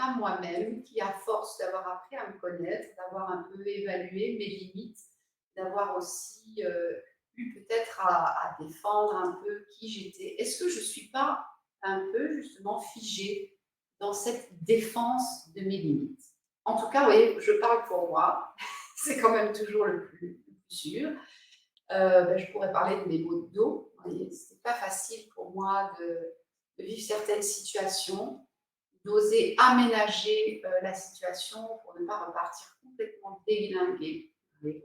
à moi-même qui, à force d'avoir appris à me connaître, d'avoir un peu évalué mes limites, d'avoir aussi eu peut-être à défendre un peu qui j'étais, est-ce que je ne suis pas un peu justement figée dans cette défense de mes limites? En tout cas, vous voyez, je parle pour moi, c'est quand même toujours le plus sûr. Je pourrais parler de mes maux de dos. Ce n'est pas facile pour moi de vivre certaines situations, d'oser aménager la situation pour ne pas repartir complètement déglinguée.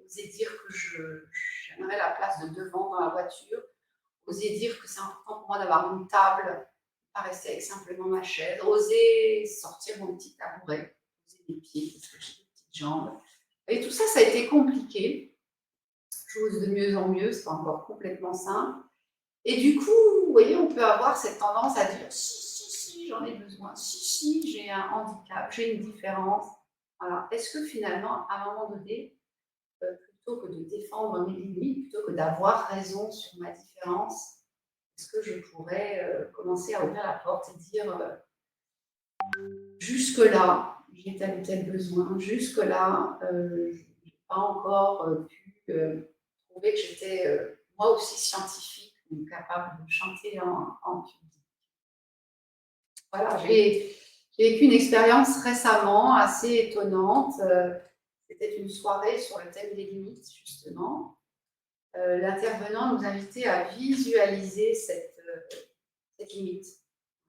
Oser dire que j'aimerais la place de devant dans la voiture, oser dire que c'est important pour moi d'avoir une table, pas rester avec simplement ma chaise, oser sortir mon petit tabouret, poser mes pieds parce que j'ai des petites jambes. Et tout ça, ça a été compliqué. J'ose de mieux en mieux, c'est pas encore complètement simple. Et du coup, vous voyez, on peut avoir cette tendance à dire si, j'en ai besoin, si, j'ai un handicap, j'ai une différence. Voilà. Est-ce que finalement, à un moment donné, plutôt que de défendre mes limites, plutôt que d'avoir raison sur ma différence, est-ce que je pourrais commencer à ouvrir la porte et dire jusque-là, j'ai tel ou tel besoin, jusque-là, je n'ai pas encore pu trouver que j'étais moi aussi scientifique ou capable de chanter en public. Voilà, j'ai vécu une expérience récemment assez étonnante. C'était une soirée sur le thème des limites, justement. L'intervenant nous invitait à visualiser cette limite,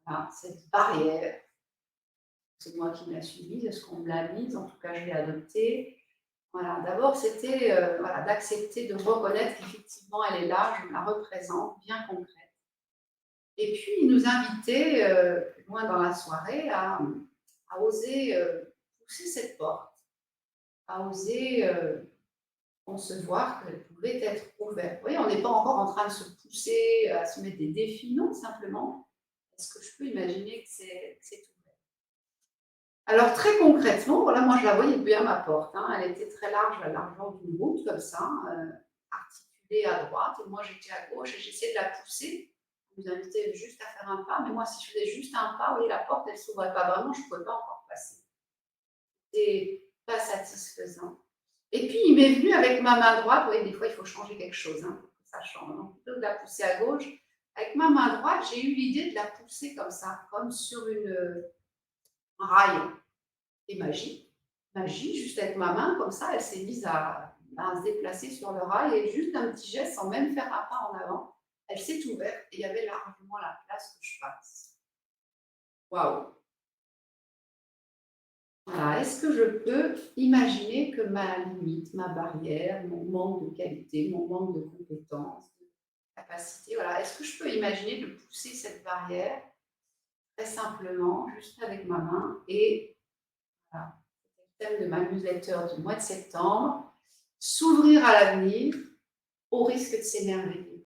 voilà, cette barrière. C'est moi qui l'ai suivie, est-ce qu'on me l'a mise, en tout cas je l'ai adoptée. Voilà, d'abord c'était voilà, d'accepter de reconnaître qu'effectivement elle est là, je me la représente, bien concrète. Et puis il nous invitait, plus loin dans la soirée, à oser pousser cette porte, à oser concevoir qu'elle pouvait être ouverte. Vous voyez, on n'est pas encore en train de se pousser, à se mettre des défis, non, simplement, est-ce que je peux imaginer que c'est ouvert? Alors très concrètement, voilà, moi je la voyais bien ma porte, hein, elle était très large, la largeur d'une route, comme ça, articulée à droite, et moi j'étais à gauche, et j'essayais de la pousser. On nous invitait juste à faire un pas, mais moi si je faisais juste un pas, vous voyez, la porte, elle ne s'ouvrait pas vraiment, je ne pouvais pas encore passer. C'était pas satisfaisant. Et puis, il m'est venu avec ma main droite, vous voyez, des fois, il faut changer quelque chose, hein, pour que ça change. Donc, plutôt que de la pousser à gauche, avec ma main droite, j'ai eu l'idée de la pousser comme ça, comme sur un rail. Et magie, juste avec ma main, comme ça, elle s'est mise à se déplacer sur le rail, et juste un petit geste, sans même faire un pas en avant, elle s'est ouverte, et il y avait largement la place que je passe. Waouh! Voilà. Est-ce que je peux imaginer que ma limite, ma barrière, mon manque de qualité, mon manque de compétences, de capacité, voilà, est-ce que je peux imaginer de pousser cette barrière très simplement, juste avec ma main, et voilà, c'est le thème de ma newsletter du mois de septembre, s'ouvrir à l'avenir au risque de s'émerveiller.